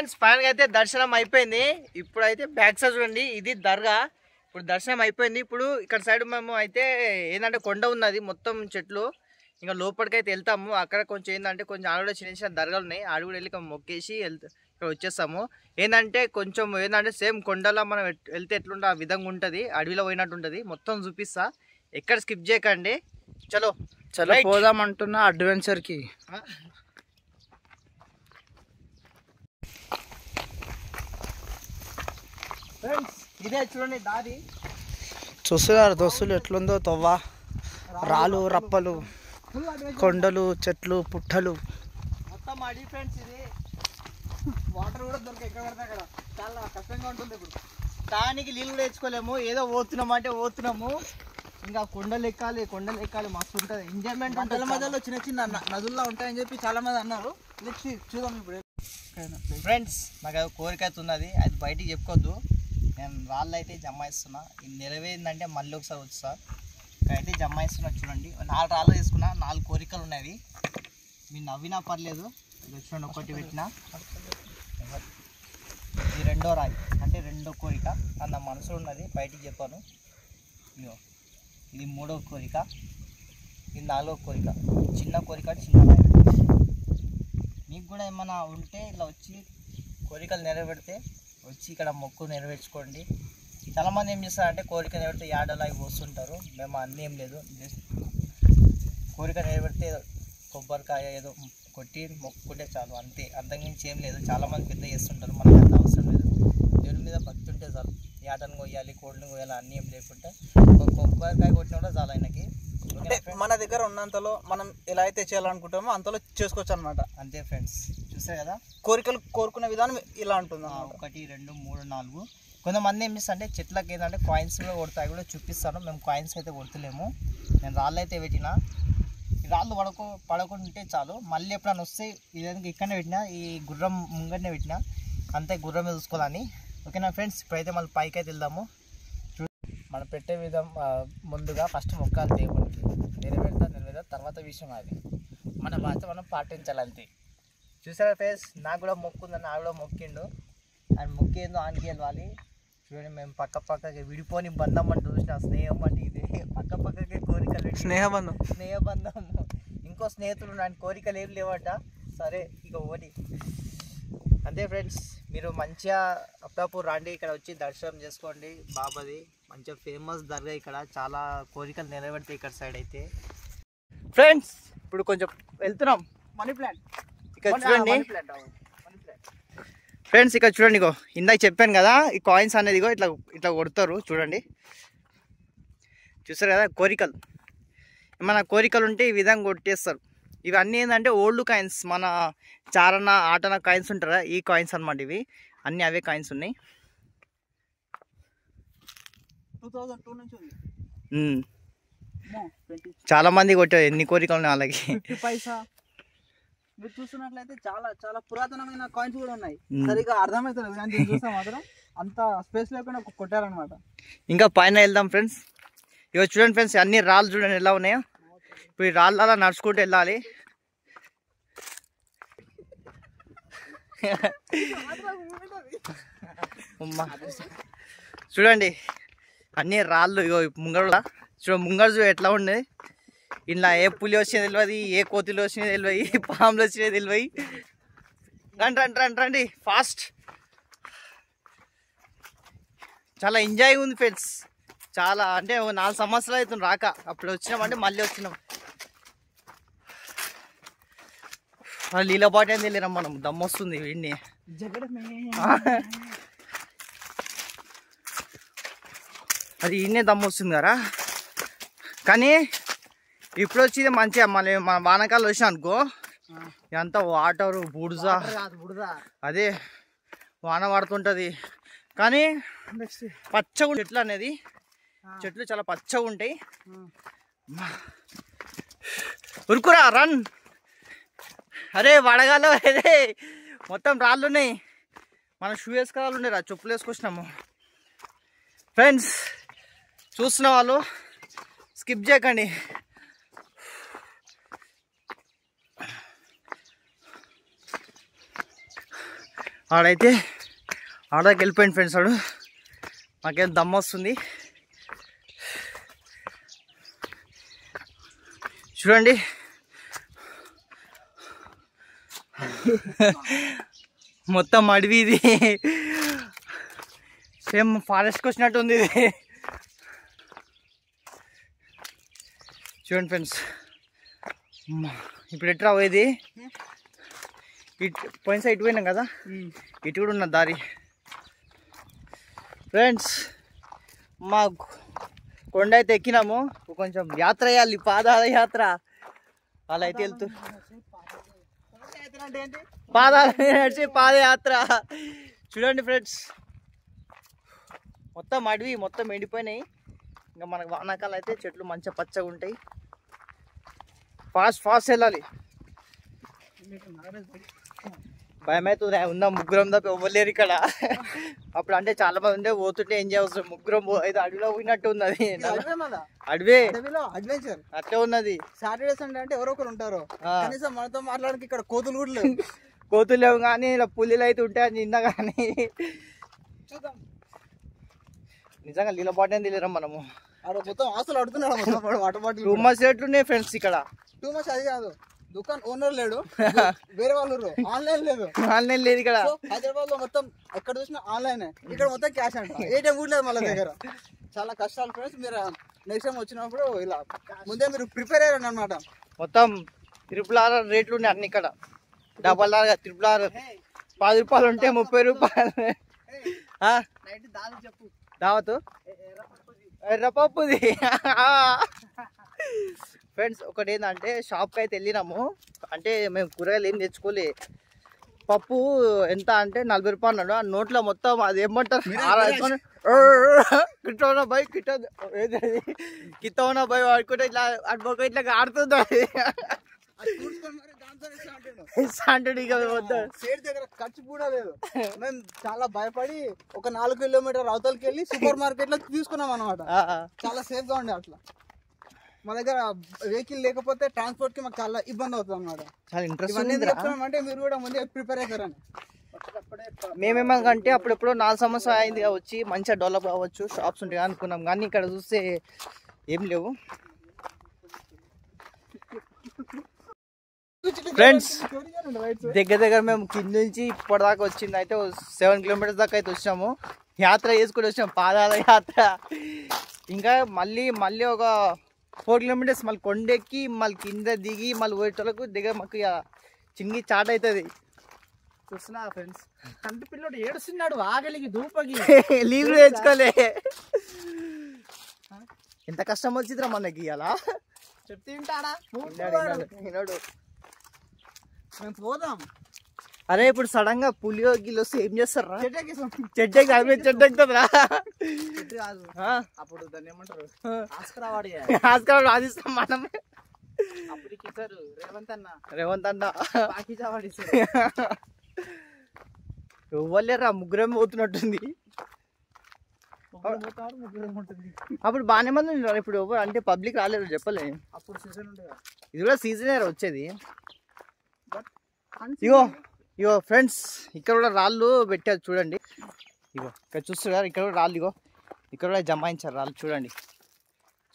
Friends final గా అయితే దర్శనం అయిపోయింది. ఇప్పుడైతే బ్యాక్ సైడ్ చూడండి, ఇది దర్గా. ఇప్పుడు దర్శనం అయిపోయింది. ఇప్పుడు ఇక్కడ సైడ్ మేము అయితే ఏంటంటే కొండ ఉన్నది, మొత్తం చెట్లు. ఇంకా లోపలికి అయితే వెళ్తాము. అక్కడ కొంచెం ఏంటంటే కొంచెం ఆడ చిన్న చిన్న దర్గాలు ఉన్నాయి, ఆడ కూడా వెళ్ళి మొక్కేసి ఇక్కడ వచ్చేస్తాము. ఏంటంటే కొంచెం ఏంటంటే సేమ్ కొండలో మనం వెళ్తే ఎట్లుంటే ఆ విధంగా ఉంటుంది, అడవిలో పోయినట్టు ఉంటుంది. మొత్తం చూపిస్తా, ఎక్కడ స్కిప్ చేయకండి. చలో చలో పోదాం అంటున్నా అడ్వెంచర్ కి. ఫ్రెండ్స్ ఇదే చూడండి దారి. చూస్తున్నారు దోస్తులు ఎట్లుందో తొవ్వ, రాళ్ళు రప్పలు, కొండలు, చెట్లు, పుట్టలు. మొత్తం అడవి ఫ్రెండ్స్. ఇది వాటర్ కూడా దొరక ఎక్కడ పడితే అక్కడ చాలా కష్టంగా ఉంటుంది. ఇప్పుడు తానికి నీళ్ళు కూడా తెచ్చుకోలేము, ఏదో పోతున్నాము అంటే పోతున్నాము. ఇంకా కొండలు ఎక్కాలి మస్తు ఉంటుంది, ఎంజాయ్మెంట్ ఉంటుంది. మధ్యలో చిన్న చిన్న నదుల్లో ఉంటాయని చెప్పి చాలా మంది అన్నారు. చూద్దాం ఇప్పుడు. ఫ్రెండ్స్ నాకు కోరిక అయితే ఉన్నది, అది బయటికి చెప్పుకోవద్దు. నేను రాళ్ళు అయితే జమాయిస్తున్నా, ఇది నెరవేరిందంటే మళ్ళీ ఒకసారి వచ్చా. ఇక్కడైతే జమాయిస్తున్నా చూడండి. 4 రాళ్ళు తీసుకున్నా, 4 కోరికలు ఉన్నాయి. మీరు నవ్వినా పర్లేదు. ఇది చూడండి, ఒకటి పెట్టినా, ఇది 2వ రాయి అంటే 2వ కోరిక. అది నా మనసులో ఉన్నది, బయటికి చెప్పాను. ఇగో ఇది 3వ కోరిక, ఇది 4వ కోరిక. చిన్న కోరిక, చిన్న రాయి. మీకు కూడా ఏమైనా ఉంటే ఇలా వచ్చి కోరికలు నెరవేరితే వచ్చి ఇక్కడ మొక్కు నెరవేర్చుకోండి. చాలామంది ఏం చేస్తారంటే కోరిక నెరవేరితే యాడలా అవి వస్తుంటారు. మేము అన్నీ ఏం లేదు, జస్ట్ కోరిక నెరవేరితే కొబ్బరికాయ ఏదో కొట్టి మొక్కుకుంటే చాలు, అంతే. అంతకుమించి ఏం లేదు. చాలామంది పెద్ద చేస్తుంటారు, మనకి అంత అవసరం లేదు. దేవుని మీద భక్తి ఉంటే చాలు. యాటను కొయ్యాలి, కోడిని కొయ్యాలి అన్నీ ఏం లేకుంటే కొబ్బరికాయ కొట్టిన కూడా చాలు ఆయనకి. అంటే మన దగ్గర ఉన్నంతలో మనం ఎలా అయితే చేయాలనుకుంటామో అంతలో చేసుకోవచ్చు అనమాట. అంతే ఫ్రెండ్స్, చూసారు కదా కోరికలు కోరుకునే విధానం ఇలా ఉంటుంది. 1 2 3 4. కొంతమంది ఏం చేస్తా అంటే చెట్లకి ఏంటంటే కాయిన్స్ కూడా కొడతాయి, కూడా చూపిస్తాను. మేము కాయిన్స్ అయితే కొడతలేము. నేను రాళ్ళు అయితే పెట్టినా, ఈ రాళ్ళు పడకుండా ఉంటే చాలు. మళ్ళీ ఎప్పుడైనా వస్తే ఇదేందుకు ఇక్కడనే పెట్టినా, ఈ గుర్రం ముంగడనే పెట్టినా, అంతే. గుర్రం మీద చూసుకోవాలని. ఓకేనా ఫ్రెండ్స్, ఇప్పుడైతే మళ్ళీ పైకి అయితే వెళ్దాము. మనం పెట్టే విధం ముందుగా ఫస్ట్ మొక్కాలి దేవునికి. నెరవేరుతా తర్వాత విషయం అది. మన బాధ్యత మనం పాటించాలి, అంతే. చూసారా ఫ్రెండ్స్, నాకు కూడా మొక్కుందని నాకు కూడా మొక్కిండు. అండ్ మొక్కేందో ఆనికి వెళ్ళాలి. చూడండి, మేము పక్కకి విడిపోని బంధం అంటూ చూసిన, స్నేహం అంటే ఇదే. పక్కకే కోరికలు, స్నేహబంధం. ఇంకో స్నేహితులు ఆయన కోరికలు ఏం లేవట. సరే ఇక ఓడి అంతే ఫ్రెండ్స్. మీరు మంచిగా అప్పుడప్పుడు రండి, ఇక్కడ వచ్చి దర్శనం చేసుకోండి. బాబాది మంచిగా ఫేమస్ దర్గా. ఇక్కడ చాలా కోరికలు నెరవేరుతాయి ఇక్కడ సైడ్ అయితే. ఫ్రెండ్స్ ఇప్పుడు కొంచెం వెళ్తున్నాం. మనీ ప్లాంట్ ఇక్కడ చూడండి ఫ్రెండ్స్, ఇక్కడ చూడండి. ఇగో ఇందాక చెప్పాను కదా, ఈ కాయిన్స్ అనేది ఇగో ఇట్లా కొడతారు చూడండి. చూస్తారు కదా, కోరికలు ఏమన్నా కోరికలు ఉంటే ఈ విధంగా కొట్టేస్తారు. ఇవన్నీ ఏంటంటే ఓల్డ్ కాయిన్స్, మన చారణ ఆటన కాయిన్స్ ఉంటారా, ఈ కాయిన్స్ అనమాట. ఇవి అన్నీ అవే కాయిన్స్ ఉన్నాయి. 2002 నుంచి ఉంది. చాలా మంది కొట్టారు, ఎన్ని కోరికలు ఉన్నాయి వాళ్ళకి. 50 పైసా. మీరు చూస్తున్నట్లయితే చాలా చాలా పురాతనమైన కాయిన్స్ కూడా ఉన్నాయి. సరిగా అర్థమవుతుంది కానీ దీన్ని చూస్తే మాత్రం అంత స్పేస్ లేకుండా కొట్టారనమాట. ఇంకా పైన వెళ్దాం ఫ్రెండ్స్. ఇక చూడండి ఫ్రెండ్స్, అన్ని రాళ్ళు చూడండి ఎలా ఉన్నాయో. ఇప్పుడు ఈ రాళ్ళు అలా నడుచుకుంటూ వెళ్ళాలి. చూడండి అన్ని రాళ్ళు. ఇగో ముంగడ చూడ ఎట్లా ఉండేది. ఇలా ఏ పులి వచ్చినా తెలియదు, ఏ కోతులు వచ్చినా తెలియదు, పాములు వచ్చినా తెలియదు. రండి ఫాస్ట్. చాలా ఎంజాయ్ ఉంది ఫ్రెండ్స్. చాలా అంటే 4 సంవత్సరాలు అవుతుంది రాక. అప్పుడు వచ్చినామంటే మళ్ళీ వచ్చినాం. లీలా పాటి అని వెళ్ళినాం మనం. దమ్ వస్తుంది వీడిని. అది ఈయనే దమ్ వస్తుంది కదా. కానీ ఇప్పుడు వచ్చేది మంచిగా. మళ్ళీ మన వానకాలం వచ్చినా అనుకో, ఇదంతా వాటర్ బుడజ, అదే వాన పడుతుంటుంది. కానీ పచ్చగా చెట్లు అనేది, చెట్లు చాలా పచ్చగా ఉంటాయి. ఉరుకురా రన్. అరే వడగాల, అదే మొత్తం రాళ్ళు ఉన్నాయి. మన షూ వేసుకోవాలి ఉండే రా, చెప్పులు వేసుకొచ్చినాము. ఫ్రెండ్స్ చూస్తున్న వాళ్ళు స్కిప్ చేయకండి. ఆడైతే ఆడకి వెళ్ళిపోయింది ఫ్రెండ్స్. వాడు నాకేం దమ్ము వస్తుంది చూడండి. మొత్తం అడవి ఇది, సేమ్ ఫారెస్ట్కి వచ్చినట్టు ఉంది ఇది. చూడండి ఫ్రెండ్స్, ఇప్పుడు ఎట్లా పోయేది? ఇటు పోయిన సైడ్ ఇటు పోయినాం కదా, ఇటు కూడా ఉన్న దారి. ఫ్రెండ్స్ మా కొండ అయితే ఎక్కినాము, కొంచెం యాత్ర వేయాలి, పాదయాత్ర. అలా అయితే వెళ్తూ పాదయాత్ర. చూడండి ఫ్రెండ్స్, మొత్తం అడవి మొత్తం ఎండిపోయినాయి. ఇంకా మనకు వానాకాలం అయితే చెట్లు మంచిగా పచ్చగా ఉంటాయి. ఫాస్ట్ వెళ్ళాలి. భయం అవుతుంది, ఉందాం ముగ్గురం తప్ప ఇవ్వలేరు ఇక్కడ. అప్పుడు అంటే చాలా మంది ఉండే పోతుంటే ఎంజాయ్ వస్తుంది. ముగ్గురం అయితే అడవిలో పోయినట్టు ఉంది. అది అడవే అడ్వెంచర్ అట్లే ఉన్నది. సాటర్డే సండే అంటే ఎవరో ఒకరు ఉంటారు, కనీసం మనతో మాట్లాడడానికి ఇక్కడ కోతులు కూడా లేవు. కోతులు లేవు కానీ ఇలా పుల్లిలు అయితే ఉంటాయని నిన్న. కానీ చూద్దాం, నిజంగా నీళ్ళ బాటనే తెలియరా మనము. మొత్తం ఆస్తులు అడుగుతున్నాడు. వాటర్ బాటిల్ 2 months రేట్లు ఉన్నాయి ఫ్రెండ్స్ ఇక్కడ. 2 months అది కాదు, దుకాణం ఓనర్ లేడు, వేరే వాళ్ళు. ఆన్లైన్ లేదు, ఆన్లైన్ లేదు ఇక్కడ. హైదరాబాద్ లో మొత్తం ఎక్కడ చూసినా ఆన్లైన్, ఇక్కడ మొత్తం క్యాష్ అంట. ఏటీఎం కూడా లేదు మన దగ్గర. చాలా కష్టాలు ఫ్రెండ్స్. మీరు నెక్స్ట్ టైం వచ్చినప్పుడు ఇలా ముందే మీరు ప్రిపేర్ అయ్యారు అనమాట. మొత్తం 666 రేట్లు ఉన్నాయి అన్ని ఇక్కడ. 66 666 ₹10 ఉంటే ₹30. దావతు ఎర్రపప్పుది. ఫ్రెండ్స్ ఒకటి ఏంటంటే, షాప్కి అయితే వెళ్ళినాము. అంటే మేము కూరగాయలు ఏం తెచ్చుకోలే. పప్పు ఎంత అంటే ₹40 అన్నాడు. ఆ నోట్లో మొత్తం అది ఏమంటారు, కిట్టోనా బై కిట్టోనా బై వాడుకుంటే ఇట్లా అడ్బొక్క ఇట్లా ఆడుతుంది. ఖర్చు కూడా లేదు. మేము చాలా భయపడి ఒక 4 కిలోమీటర్ అవతలకి వెళ్ళి సూపర్ మార్కెట్ లో తీసుకున్నాం అనమాట. చాలా సేఫ్ గా ఉండే. అట్లా మా దగ్గర వెహికల్ లేకపోతే ట్రాన్స్పోర్ట్ కి మాకు చాలా ఇబ్బంది అవుతుంది అనమాట. చాలా ఇంట్రెస్టింగ్ అంటే మీరు కూడా ముందే ప్రిపేర్ అవుతారని. మేమేమంటే అప్పుడెప్పుడో 4 సంవత్సరాలు అయింది వచ్చి మంచిగా డెవలప్ అవ్వచ్చు, షాప్స్ ఉంటాయి అనుకున్నాం. కానీ ఇక్కడ చూస్తే ఏం లేవు. ఫ్రెండ్స్ దగ్గర మేము కింద నుంచి ఇప్పటిదాకా వచ్చింది అయితే 7 kilometers దాకా అయితే వచ్చాము. యాత్ర చేసుకుని వచ్చినాం, పాదాల యాత్ర. ఇంకా మళ్ళీ ఒక 4 kilometers మళ్ళీ కొండెక్కి మళ్ళీ కింద దిగి మళ్ళీ పోయేటోళ్ళకు దగ్గర మాకు చింగి చాట్ అవుతుంది. చూస్తున్నా ఫ్రెండ్స్, కంటి పిల్లడు ఏడుస్తున్నాడు ఆగలికి దూపకి. లీవ్ తెచ్చుకోలే. ఎంత కష్టం వచ్చిందిరా మనకి అలా చెప్తాడా. మేము పోదాం. అరే ఇప్పుడు సడన్ గా పులియో గిల్లు వస్తే ఏం చేస్తారా? చెట్టు ఎక్కుతుందిరా. అప్పుడు దాన్ని ఏమంటారు, ఆదిస్తాం మనం. అప్పటికి ఇస్తారు రేవంత్ అన్న ఇవ్వలేరా. ముగ్గురేమో పోతున్నట్టుంది. అప్పుడు బాగానే మంది ఉన్నారు. ఇప్పుడు ఎవరు అంటే పబ్లిక్ రాలేదు, చెప్పలే. అప్పుడు సీజన్ ఉండేది, ఇది కూడా సీజనే వచ్చేది. ఇగో ఫ్రెండ్స్, ఇక్కడ కూడా రాళ్ళు పెట్టారు చూడండి. ఇగో ఇక్కడ చూస్తున్నారు, ఇక్కడ కూడా రాళ్ళు. ఇగో ఇక్కడ కూడా జమాయించారు రాళ్ళు చూడండి.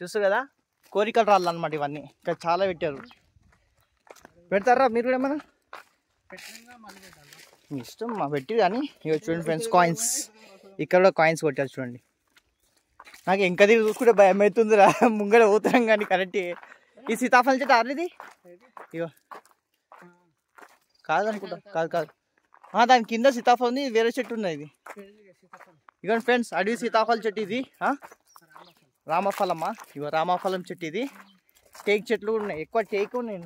చూస్తారు కదా, కోరికల రాళ్ళు అనమాట ఇవన్నీ. ఇక్కడ చాలా పెట్టారు. పెడతారా మీరు కూడా ఏమన్నా? మీ ఇష్టం, మా పెట్టి. కానీ ఇగో చూడండి ఫ్రెండ్స్, కాయిన్స్. ఇక్కడ కూడా కాయిన్స్ కొట్టారు చూడండి. నాకు ఇంకా దిగి చూసుకుంటే భయం అవుతుందిరా. ముంగడ పోతున్నాం కానీ కరెక్ట్. ఈ సీతాఫలం చెట్టు ఆర్లిది. ఇగో కాదనుకుంటా, కాదు దాని కింద సీతాఫలం ఉంది, వేరే చెట్టు ఉన్నది. ఇది ఇగోండి ఫ్రెండ్స్, అడవి సీతాఫలం చెట్టు ఇది. రామఫలమా? ఇగో రామఫలం చెట్టు ఇది. టేక్ చెట్లు కూడా ఉన్నాయి, ఎక్కువ టేక్ ఉన్నాయి.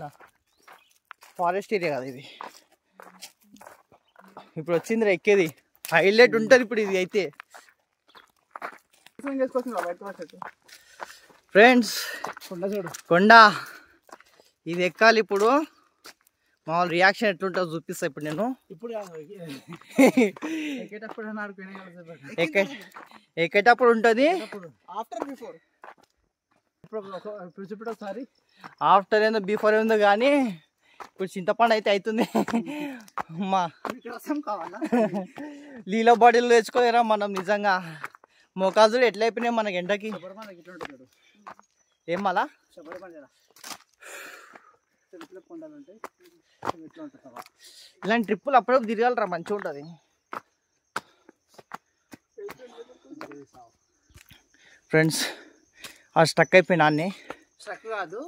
ఫారెస్ట్ ఏరియా కదా ఇది. ఇప్పుడు వచ్చిందిరా ఎక్కేది, హైలైట్ ఉంటుంది ఇప్పుడు ఇది అయితే. ఫ్రెండ్స్ కొండ ఇది ఎక్కాలి. ఇప్పుడు మామూలు రియాక్షన్ ఎట్లుంటుందో చూపిస్తా ఇప్పుడు నేను. ఎక్కేటప్పుడు ఉంటుంది, ఆఫ్టర్ ఏందో బిఫోర్ ఏందో. కానీ ఇప్పుడు చింతపండు అయితే అవుతుంది. అమ్మా రసం కావాలా? లీలో బాడీలు తెచ్చుకోలేరా మనం నిజంగా. మోకాజులు ఎట్లయిపోయినాయి మనకి ఎండకి. ఏం మళ్ళా ఇలాంటి ట్రిప్పులు అప్పుడప్పుడు తిరగాలరా, మంచిగా ఉంటుంది. ఫ్రెండ్స్ ఆ స్టక్ అయిపోయినా అన్ని. స్ట్రక్ కాదు,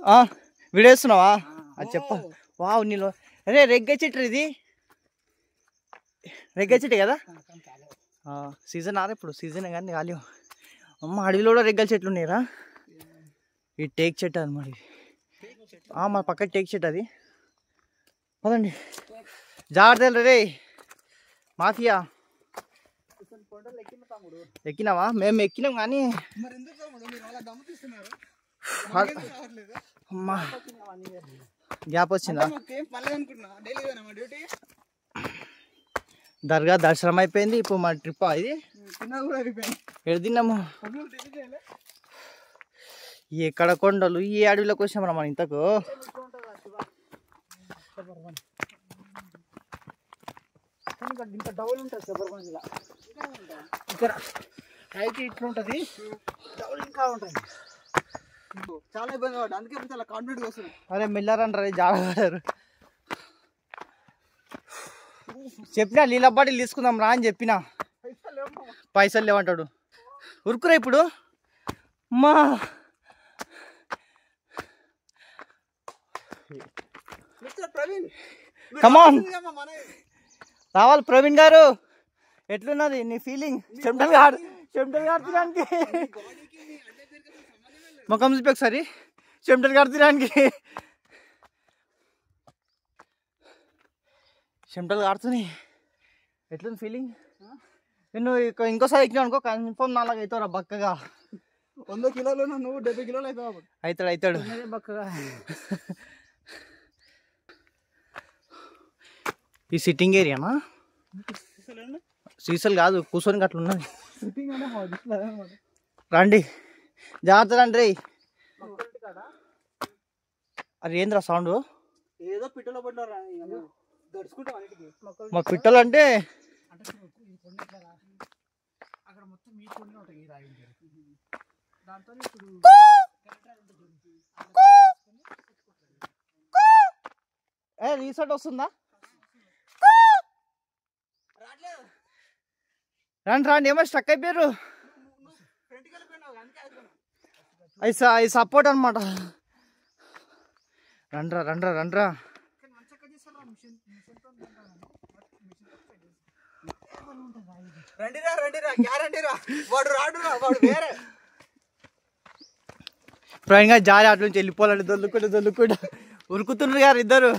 వీడియో వేస్తున్నావా? అది చెప్ప. వావ్ నీలో అరే రెగ్గ చెట్టు ఇది, రెగ్గ చెట్టు కదా. సీజన్ ఆరా ఇప్పుడు, సీజన్ కానీ ఖాళీ. అమ్మ అడవిలో కూడా రెగ్గల చెట్లు ఉన్నాయిరా. ఈ టేక్ చెట్టు అది మరి, మా పక్క టేక్ చెట్టు అది. పదండి జాగ్రత్త రే మాఫియా. ఎక్కినావా? మేము ఎక్కినాం కానీ అమ్మా గ్యాప్ వచ్చిందా? దర్గా దర్శనం అయిపోయింది. ఇప్పుడు మా ట్రిప్ ఇది ఎడు తిన్నాము. ఎక్కడ కొండలు, ఈ అడవిలోకి వచ్చామరా మన ఇంతకు. ఇంకా డౌల్ ఉంటుంది శబరిమల. ఇక్కడ అయితే ఇట్లుంటది, డౌల్ ఇంకా ఉంటుంది. చాలా ఇబ్బంది పడ్డా, అందుకే చాలా కాన్ఫిడెంట్గా వస్తుంది. అరే మిల్లరంటారు జాగ్రత్త. చెప్పినా లీలా బాటిల్ తీసుకుందాం రా అని చెప్పినా, పైసలు లేవంటాడు. ఉరుకురా ఇప్పుడు. మా ప్రవీణ్ కమాన్ రావాలి. ప్రవీణ్ గారు ఎట్లున్నది నీ ఫీలింగ్? చెమటలు కాడుతున్నానికి ముఖం చూపి ఒకసారి. చెమటలు కాడుతున్నానికి చెమటలు కాడుతున్నాయి. ఎట్లుంది ఫీలింగ్? నేను ఇంకోసారి ఎక్కినా అనుకో కన్ఫర్మ్ నాలాగా అవుతావురా బక్కగా. 100 కిలోలు నువ్వు 70 కిలోలు అవుతాడు బక్కగా. ఈ సిట్టింగ్ ఏరియానా? సీసలు కాదు, కూర్చొని అట్లా ఉన్నది. రండి జాగ్రత్త రండి రే. అది ఏంద్రా సౌండ్? ఏదో పిట్టలో పడ్డారా. మా పిట్టలు అంటే అక్కడ మొత్తం మీ కొన్ని ఉంటాయి. దాంతో రీసెంట్ వస్తుందా? రండి ఏమో స్టక్ అయిపోయారు. అవి సపోర్ట్ అనమాట. రండ్రా. ప్రవీణ్ గారు జాలి అటు నుంచి వెళ్ళిపోవాలండి. దొల్లుకుంటూ ఉరుకుతున్నారు గారు ఇద్దరు.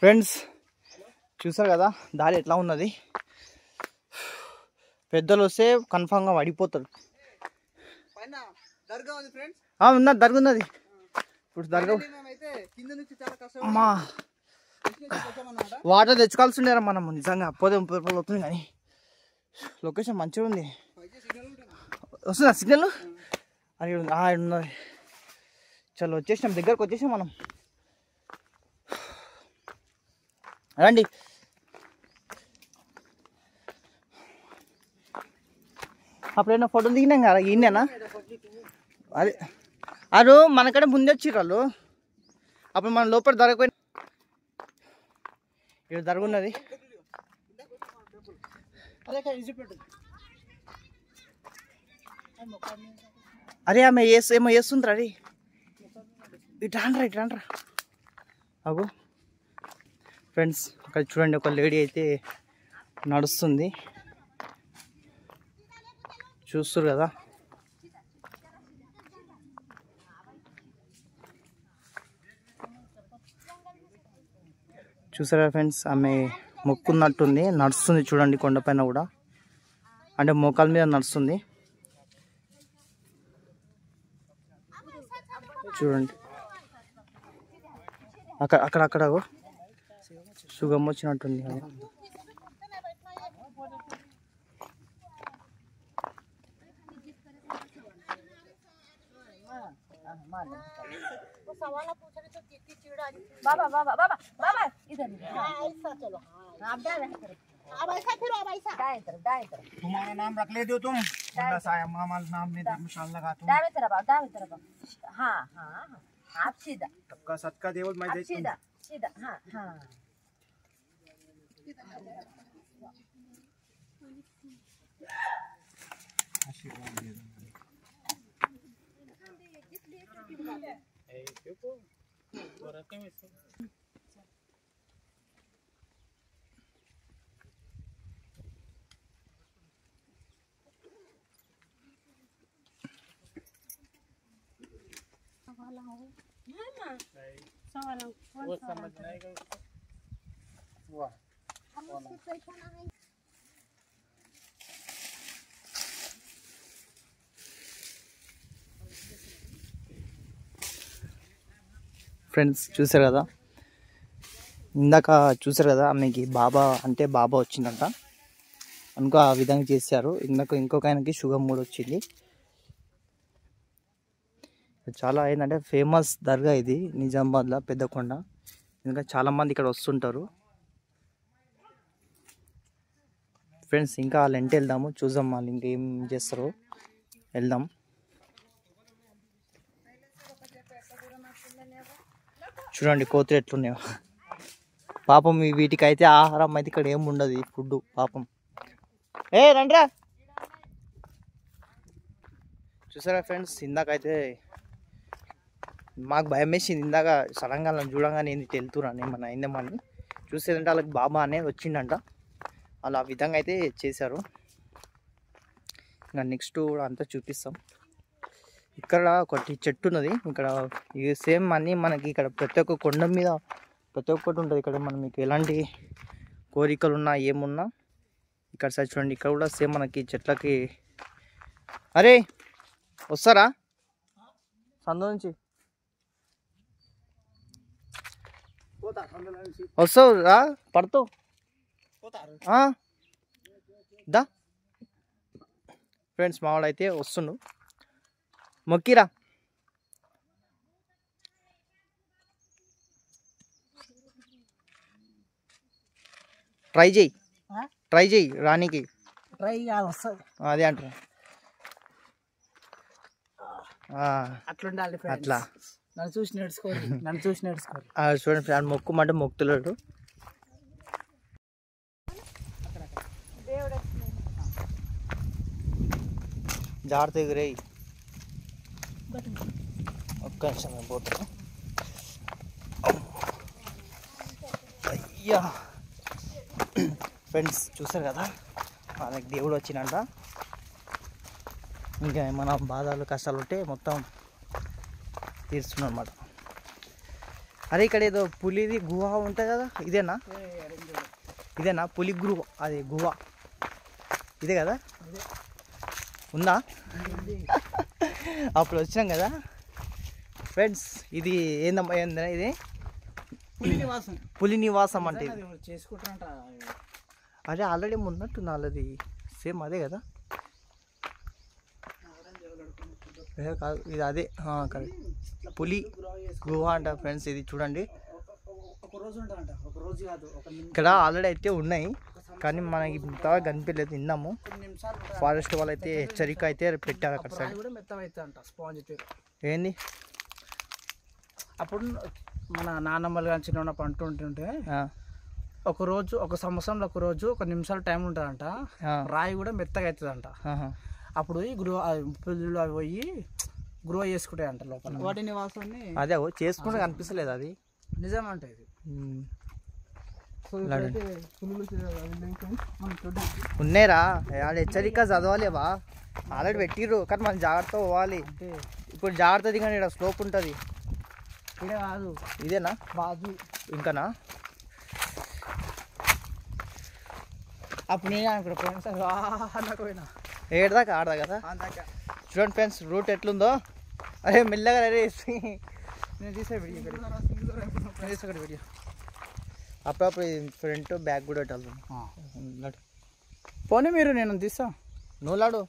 ఫ్రెండ్స్ చూసారు కదా దారి ఎట్లా ఉన్నది. పెద్దలు వస్తే కన్ఫామ్గా పడిపోతారు. ఉన్నది దర్గా ఉన్నది. ఇప్పుడు దర్గా అమ్మా వాటర్ తెచ్చుకోవాల్సి ఉండేరా మనం నిజంగా. పోతే 30 రూపాయలు అవుతుంది కానీ లొకేషన్ మంచిగా ఉంది. వస్తుందా సిగ్నల్? అది ఉన్నది. చలో వచ్చేసినాం, దగ్గరకు వచ్చేసాం మనం. రండి. అప్పుడైనా ఫోటోలు దిగినాం కదా ఈయనేనా? అదే అరు మనకంటే ముందే వచ్చిర్రు వాళ్ళు. అప్పుడు మనం లోపల దొరకపోయినా ఇక్కడ దొరకున్నది. అరే ఆమె ఏమో చేస్తుందిరా. అది ఇటు రాండ్రా. అగో ఫ్రెండ్స్ అక్కడ చూడండి, ఒక లేడీ అయితే నడుస్తుంది. చూస్తారు కదా. చూసారా ఫ్రెండ్స్, ఆమె మొక్కున్నట్టుంది, నడుస్తుంది చూడండి. కొండపైన కూడా అంటే మోకాల మీద నడుస్తుంది చూడండి. అక్కడ సుగం వచ్చినట్టుంది. बाबा बाबा बाबा बाबा इधर ऐसा चलो आप दाएं तरफ अब ऐसा फिर अब ऐसा दाएं तरफ तुम्हारा नाम रख ले दो तुम साया मामा नाम में धर्मशाला लगा तुम दाएं तरफ हाँ हाँ हाँ आप सीधा सबका सदका देवल मैं आप सीधा सीधा हाँ हाँ आशीर्वाद दे दो ఫ్రెండ్స్ చూసారు కదా, ఇందాక చూసారు కదా ఆమెకి బాబా అంటే బాబా వచ్చిందంట అనుకో, ఆ విధంగా చేశారు. ఇంకొక ఆయనకి షుగర్ మూడ్ వచ్చింది. చాలా ఏంటంటే ఫేమస్ దర్గా ఇది నిజామాబాద్లో పెద్దకొండ. ఇంకా చాలామంది ఇక్కడ వస్తుంటారు. ఫ్రెండ్స్ ఇంకా వాళ్ళు ఇంటి వెళ్దాము, చూద్దాం వాళ్ళు ఇంకేం చేస్తారో, వెళ్దాం. చూడండి కోతులు ఎట్లున్నాయో పాపం. వీటికైతే ఆహారం అయితే ఇక్కడ ఏమి ఉండదు, ఫుడ్ పాపం. రండ్రా. చూసారా ఫ్రెండ్స్, ఇందాకైతే మాకు భయం వేసింది. ఇందాక సడన్గా చూడంగానే ఏంది తెలుతురాని ఏమన్నా అయిందేమని చూసేదంటే వాళ్ళకి బాబా అనేది వచ్చిందంట. అలా ఆ విధంగా అయితే చేశారు. ఇంకా నెక్స్ట్ కూడా అంతా చూపిస్తాం. ఇక్కడ ఒకటి చెట్టు ఉన్నది, ఇక్కడ ఇది సేమ్ అన్నీ మనకి ఇక్కడ ప్రతి ఒక్క కొండ మీద ప్రతి ఒక్కటి ఉంటుంది. ఇక్కడ మనం మీకు ఎలాంటి కోరికలు ఉన్నా ఏమున్నా ఇక్కడ సైడ్ చూడండి. ఇక్కడ కూడా సేమ్ మనకి చెట్లకి. అరే వస్తారా సందు నుంచి? వస్తావు రా, పడతావు దా. ఫ్రెండ్స్ మావాడు అయితే వస్తుండు, మొక్కిరా. ట్రై చేయి రానికి. అదే అంటారు అట్లుండాలి అట్లా. నన్ను చూసి నేర్చుకోరు. చూడండి ఫ్రెండ్, మొక్కుమంటే మొక్కుతున్నాడు. జాగ్రత్త ఎగురై. ఒక్క నిమిషం నేను పోతున్నా. అయ్యా ఫ్రెండ్స్ చూసారు కదా, మనకి దేవుడు వచ్చినంట. ఇంకా ఏమైనా బాధలు కష్టాలు ఉంటే మొత్తం తీరుస్తున్నాడు అనమాట. అరే ఇక్కడ ఏదో పులిది గుహ ఉంటుంది కదా, ఇదేనా పులి గుహ? అది గుహ ఇదే కదా, ఉందా? అప్పుడు వచ్చినాం కదా ఫ్రెండ్స్. ఇది ఏందమ్మా, ఇది పులి నివాసం అంటే చేసుకుంటారంట. అదే ఆల్రెడీ ఉన్నట్టుంది వాళ్ళది, సేమ్ అదే కదా. కాదు ఇది అదే కరెక్ట్, పులి గుహ అంట ఫ్రెండ్స్. ఇది చూడండి, ఇక్కడ ఆల్రెడీ అయితే ఉన్నాయి కానీ మనకి ఇంతగా కనిపించలేదు. విన్నాము ఫారెస్ట్ వాళ్ళు అయితే హెచ్చరిక అయితే పెట్టారు అక్కడ సైడ్. ఏంది అప్పుడు మన నాన్నమ్మలు కానీ చిన్న అంటుంటుంటే ఒక సంవత్సరంలో ఒక రోజు 1 నిమిషాలు టైం ఉంటుందంట. రాయి కూడా మెత్తగా అవుతుందంట. అప్పుడు ఈ గృహ పిల్లలు అవి పోయి గృహ చేసుకుంటాయంట లోపల వాటి నివాసాన్ని. అదే చేసుకుంటే కనిపిస్తలేదు, అది నిజం అంటే ఇది. ఉన్నాయిరా, వాళ్ళు హెచ్చరిక చదవాలేవా? ఆల్రెడీ పెట్టిర్రు కానీ మనం జాగ్రత్త పోవాలి. ఇప్పుడు జాగ్రత్త దిగండి, ఇక్కడ స్లోప్ ఉంటుంది. ఇదే కాదు, ఇదేనా బాజు ఇంకానా? అప్పుడు నేను అనుకున్నా ఫ్రెండ్స్ పోయినా ఏడదాకా ఆడదా కదా. చూడండి ఫ్రెండ్స్ రూట్ ఎట్లుందో. అరే మెల్లగా అరే నేను తీసే వీడియో అప్పుడప్పుడు ఫ్రంట్ బ్యాక్ కూడా పెట్టాలి. పోనీ మీరు నేను తీస్తా, నువ్వు లాడు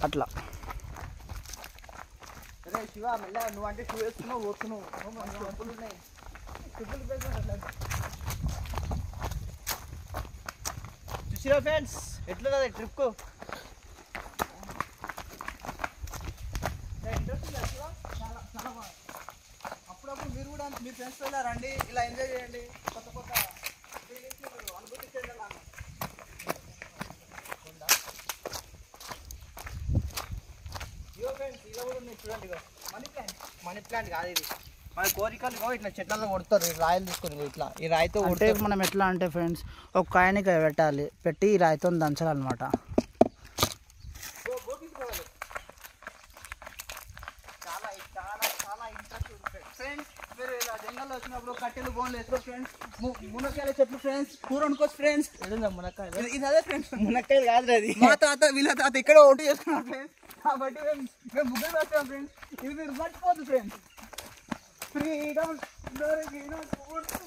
అట్లా. అరే శివ మెల్ల నువ్వు అంటే షూ వేసుకున్నావు పోతున్నావు చెప్పులు ఉన్నాయి చెప్పులు చూసిరా ఫ్రెండ్స్ ఎట్లున్నది ట్రిప్కు అప్పుడప్పుడు మీరు కూడా మీ ఫ్రెండ్స్ ఇలా రండి ఇలా ఎంజాయ్ చేయండి కొత్త కొత్త అనుభూతించండి నాకు ఇగో ఫ్రెండ్స్ ఇలా కూడా ఉన్నాయి చూడండి ఇగో మనీ ప్లాంట్ కాదు ఇది మన కోరికలు ఇగో ఇట్లా చెట్లలో కొడతారు ఈ రాయలు తీసుకొని ఇట్లా ఈ రాయితో అంటే కొడతారు మనం ఎట్లా అంటే ఫ్రెండ్స్ ఒక కాయనికి పెట్టాలి పెట్టి ఈ రాయితో దంచాలన్నమాట. చాలా చాలా చాలా ఇంట్రెస్ట్ ఫ్రెండ్స్. మీరు ఇలా జంగల్లో వచ్చినప్పుడు కట్టెలు బోన్లు వేసుకో ఫ్రెండ్స్. మునక్కాయల చెట్లు ఫ్రెండ్స్, కూర వండుకోవచ్చు ఫ్రెండ్స్. మునక్కాయ ఇది అదే ఫ్రెండ్స్, మునక్కాయలు కాదు అది మా తాత వీళ్ళ తాత ఇక్కడ ఓటు చేసుకున్నాం ఫ్రెండ్స్. కాబట్టి మేము ముగ్గురు వస్తాం ఫ్రెండ్స్. ఇది మీరు మర్చిపోద్దు ఫ్రెండ్స్. ఫ్రీడమ్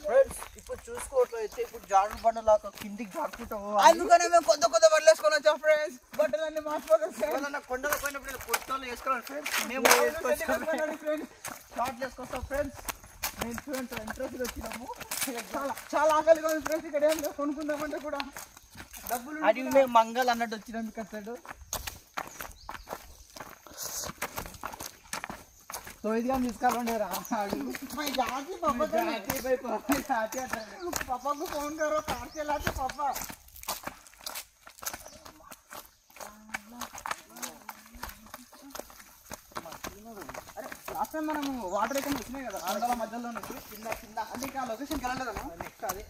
ఫ్రెండ్స్ ఇప్పుడు చూసుకోవట్లయితే ఇప్పుడు జారుడు బండలాగా కిందికి జారుకుంటా అందుకనే మేము కొత్త కొత్త బట్టలు వేసుకొని వచ్చాం ఫ్రెండ్స్. బట్టలన్నీ మార్చిపోతాం ఫ్రెండ్స్. కొండలు పోయినప్పుడు కొత్తలు వేసుకోవాలి ఫ్రెండ్స్. మేము ఫ్రెండ్స్ షార్ట్ వేసుకొస్తాం ఫ్రెండ్స్. మేము ఫ్రెండ్స్ ఇంట్రెస్ట్ వచ్చినాము. చాలా చాలా ఆకలిగా ఉంది ఫ్రెండ్స్. ఇక్కడ ఏం కొనుక్కుందామంటే కూడా డబ్బులు అది మేము మంగళ అన్నట్టు వచ్చినాం కట్టాడు. సో ఇదిగా తీసుకోవాలండి రా पापा को फोन करो कार चलाते पापा. అరే లాస్ట్ టైం మనం వాటర్ ఎక్కడ వచ్చినాయి కదా ఆంధ్ర మధ్యలో నుంచి కింద కింద అంటే ఇంకా లొకేషన్కి వెళ్ళలేదన్నా నెక్స్ట్ అది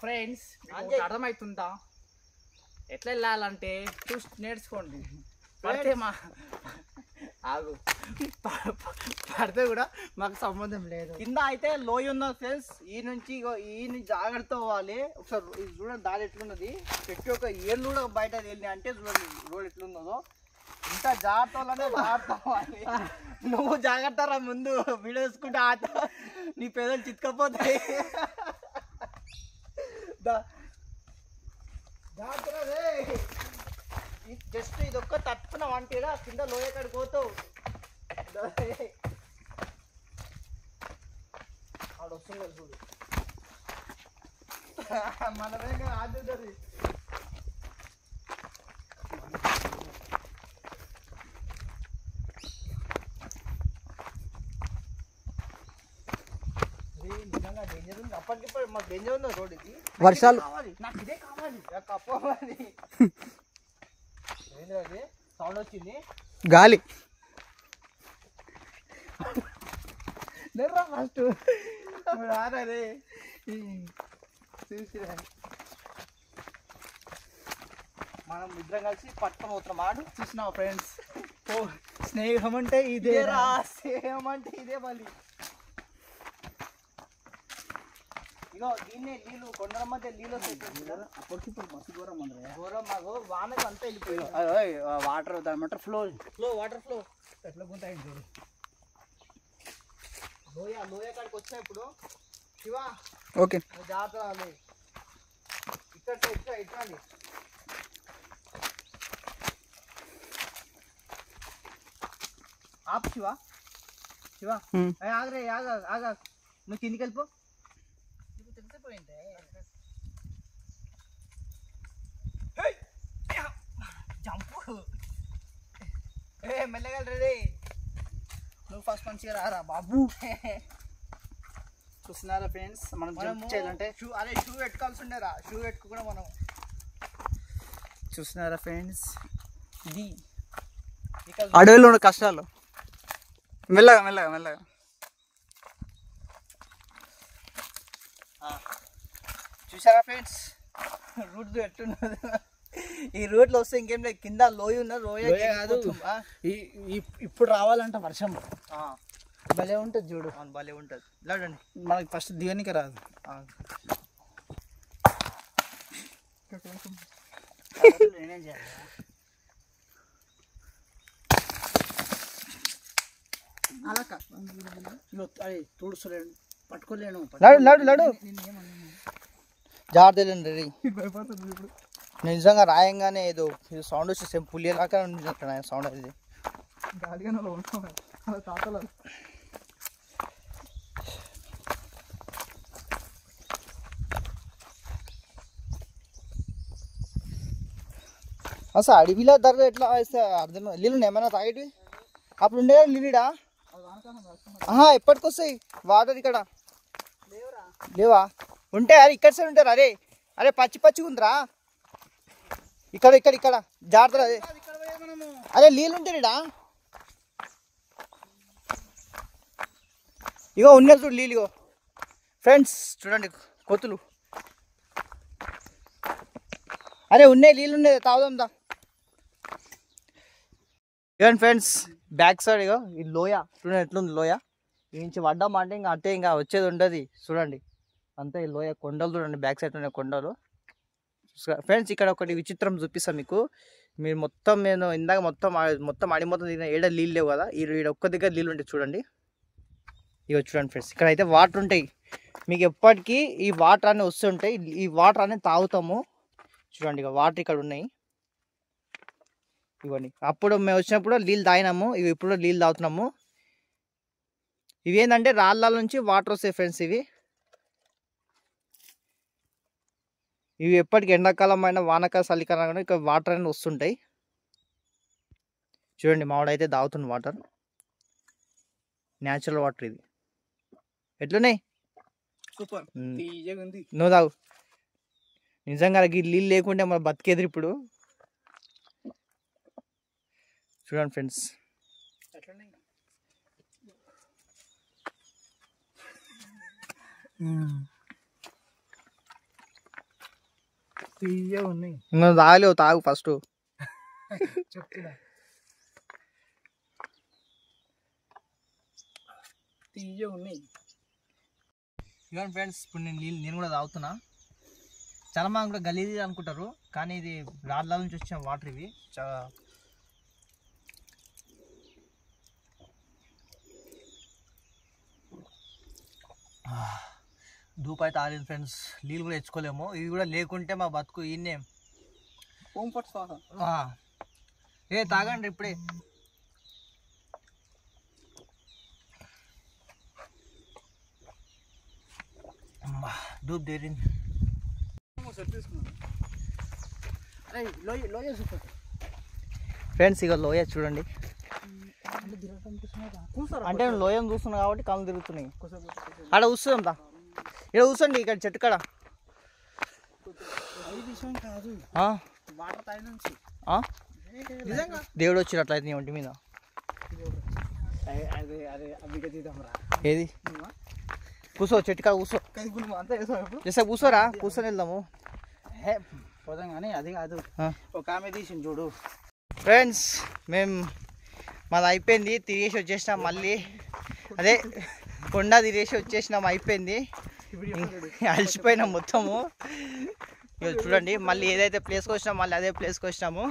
ఫ్రెండ్స్ అర్థమవుతుందా ఎట్లా వెళ్ళాలంటే చూసి నేర్చుకోండి. పడితే మా ఆగు పడితే కూడా మాకు సంబంధం లేదు. కింద అయితే లోయ ఉన్నది ఫ్రెండ్స్. ఈ నుంచి జాగ్రత్త అవ్వాలి. ఒకసారి ఇది చూడండి దారి ఎట్లున్నది. పెట్టి ఒక ఏళ్ళు కూడా బయట వెళ్ళి అంటే చూడండి రోడ్ ఎట్లున్నదో. ఇంత జాగ్రత్త వల్లనే జాగ్రత్త అవ్వాలి. నువ్వు జాగ్రత్త రా ముందు వీడియో వేసుకుంటే ఆట నీ పేదలు చితకపోతాయి. జస్ట్ ఇది ఒక్క తట్టుకున్న వంటిరా కింద లోయ కాడికి పోతావు. ఆడ వస్తుంది చూడు మనమే ఆడుతుంది. నిజంగా డేంజర్ ఉంది. అప్పటికిప్పుడు మాకు డేంజర్ ఉంది రోడ్ ఇది. వర్షాలు కావాలి నాకు ఇదే కావాలి కప్పవాలి. ఏంటది సౌండ్ వచ్చింది గాలి ఫస్ట్ రాదే చూసిరా. మనం ఇద్దరం కలిసి పట్టుకొని పోతున్నాం. ఆడు చూసినావా ఫ్రెండ్స్, స్నేహం అంటే ఇదే ఇదేరా సేమ్ అంటే ఇదే మళ్ళీ. ఇగో దీన్నే నీళ్ళు కొండల మధ్య నీళ్ళు వస్తాయి. అప్పటికిప్పుడు మస్తు ఘోరం అందరూ ఘోరం మాకు వానకు అంతా వెళ్ళిపోయింది. వాటర్ దాని ఫ్లో వాటర్ ఫ్లో ఎట్లా గుంటాయి చూడు. లోయ కాడికి వచ్చినా ఇప్పుడు శివ ఓకే జాగ్రత్త రాలి. ఇక్కడ ఇట్లా ఇట్లాండి ఆపు శివ. శివ ఆగరే ఆగ ఆగ నువ్వు కిందికి వెళ్ళిపో. తెలిసిపోయింది జంపు. మెల్లగా రే. నువ్వు ఫస్ట్ మంచిగా రారా బాబు. చూస్తున్నారా ఫ్రెండ్స్, మనం జంప్ చేయాలంటే షూ పెట్టుకోవాల్సి ఉండేరా. షూ పెట్టుకు కూడా మనం చూస్తున్నారా ఫ్రెండ్స్, ఇది అడవిలో ఉన్న కష్టాలు. మెల్లగా మెల్లగా మెల్లగా చూసారా ఫ్రెండ్స్ రూట్ ఎట్టున్నది. ఈ రూట్లో వస్తే ఇంకేం లేదు. కింద లోయ ఉన్న లోయ కాదు. ఇప్పుడు రావాలంట వర్షం భలే ఉంటుంది చూడు. భలే ఉంటుంది. లేదండి మనకి ఫస్ట్ దిగనికి రాదు. నేనేం చేయాలి. అలా అది తుడుచులేను, పట్టుకోలేను. లడు లడు లడు జాగ్రత్త. భయపడుతుంది ఇప్పుడు. నిజంగా రాయంగానే ఏదో ఇది సౌండ్ వచ్చి సేమ్ పులిలాగా సౌండ్ అది. గాలిగానే ఉంటాం అలా తాతలు. అసలు అడవిలో ధర ఎట్లా వేస్తే అర్థం నీళ్ళు ఏమైనా తాగేటివి అప్పుడు ఉండే లివిడా ఎప్పటికి వస్తాయి వాటర్ ఇక్కడ లేవా? ఉంటే అరే ఇక్కడ సైడ్ ఉంటారు. అరే అరే పచ్చి పచ్చిగా ఉందిరా ఇక్కడ ఇక్కడ ఇక్కడ జాగ్రత్త. అదే అరే నీళ్ళు ఉంటాయిడా ఇగో ఉన్నాయి చూడు నీళ్ళు. ఇగో ఫ్రెండ్స్ చూడండి కొత్తులు. అరే ఉన్నాయి నీళ్ళు ఉన్నాయి తాగుదాందా. ఇవ్వండి ఫ్రెండ్స్ బ్యాక్ సైడ్ ఇగో ఈ లోయ చూడండి ఎట్లుంది లోయ. ఈ నుంచి పడ్డాం అంటే ఇంకా అంటే ఇంకా వచ్చేది ఉండదు. చూడండి అంతా ఈ లోయ కొండలు చూడండి బ్యాక్ సైడ్ ఉన్న కొండలు. ఫ్రెండ్స్ ఇక్కడ ఒకటి విచిత్రం చూపిస్తాను మీకు. మీరు మొత్తం నేను ఇందాక మొత్తం అడి మొత్తం తిన్న ఏడ నీళ్ళు లేవు కదా, ఈ ఒక్క దగ్గర నీళ్ళు ఉంటాయి చూడండి. ఇక చూడండి ఫ్రెండ్స్ ఇక్కడ అయితే వాటర్ ఉంటాయి. మీకు ఎప్పటికీ ఈ వాటర్ అనేవి వస్తుంటాయి. ఈ వాటర్ అనేది తాగుతాము. చూడండి ఇక వాటర్ ఇక్కడ ఉన్నాయి ఇవన్నీ. అప్పుడు మేము వచ్చినప్పుడు నీళ్ళు తాగినాము, ఇవి ఇప్పుడు నీళ్ళు తాగుతున్నాము. ఇవి ఏంటంటే రాళ్ళ నుంచి వాటర్ వస్తాయి ఫ్రెండ్స్. ఇవి ఎప్పటికి ఎండాకాలం అయినా వానకాలం చలికాలం అయినా ఇక్కడ వాటర్ అనేది వస్తుంటాయి. చూడండి మావాడైతే తాగుతుంది వాటర్, న్యాచురల్ వాటర్. ఇది ఎట్లున్నాయి? సూపర్ ఉంది. నువ్వు తాగు. నిజంగా నీళ్ళు లేకుంటే మన బతికేది ఇప్పుడు. చూడండి ఫ్రెండ్స్ ఉన్నాయి. నువ్వు తాగలేవు, తాగు ఫస్ట్. చెప్తున్నా తీయ ఉన్నాయి. ఇవ్వండి ఫ్రెండ్స్ ఇప్పుడు నేను కూడా తాగుతున్నా. చాలా మంది కూడా గలీజ్ అనుకుంటారు కానీ ఇది రాళ్ళ నుంచి వచ్చిన వాటర్. ఇవి ధూప్ అయితే ఆరింది ఫ్రెండ్స్. నీళ్ళు కూడా తెచ్చుకోలేము. ఇవి కూడా లేకుంటే మా బతుకు ఈయనే. ఏ తాగండి ఇప్పుడే. ధూప్ దేరింది ఫ్రెండ్స్. ఇక లోయ చూడండి. అంటే నేను లోయను చూస్తున్నా కాబట్టి కళ్ళు తిరుగుతున్నాయి. ఆడ కూర్చుందా, ఇక్కడ కూర్చోండి. ఇక్కడ చెట్టు కాడ దేవుడు వచ్చినట్లయితే నీ ఒంటి మీద. ఏది కూర్చో, చెట్టు కాడ కూర్చో. చేసా కూర్చోరా, కూర్చొని వెళ్దాము. పోదాం కానీ అది కాదు, ఒక ఆమె తీసింది చూడు. ఫ్రెండ్స్ మేము మాది అయిపోయింది, తిరిగేసి వచ్చేసినాం. మళ్ళీ అదే కొండ తిరిగేసి వచ్చేసినాం, అయిపోయింది. అలసిపోయినాం మొత్తము. ఇక చూడండి మళ్ళీ ఏదైతే ప్లేస్కి వచ్చినాం మళ్ళీ అదే ప్లేస్కి వచ్చినాము.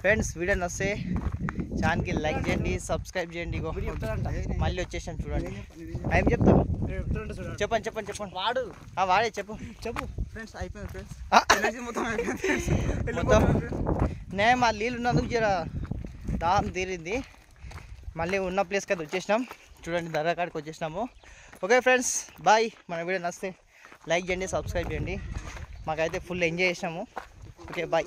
ఫ్రెండ్స్ వీడియో నచ్చితే ఛానల్కి లైక్ చేయండి, సబ్స్క్రైబ్ చేయండి. ఇగో మళ్ళీ వచ్చేసాను చూడండి. ఏం చెప్తాను చెప్పండి వాడే చెప్పు ఫ్రెండ్స్ అయిపోయింది ఫ్రెండ్స్. మొత్తం నేను మా నీళ్ళు ఉన్నందుకు జర దాహం తీరింది. మళ్ళీ ఉన్న ప్లేస్కి అయితే వచ్చేసినాం చూడండి, దర్గా కాడికి వచ్చేసినాము. Okay friends bye. మన వీడియో నచ్చితే లైక్ చేయండి, సబ్స్క్రైబ్ చేయండి. మాకైతే ఫుల్ ఎంజాయ్ చేసినాము. Okay bye.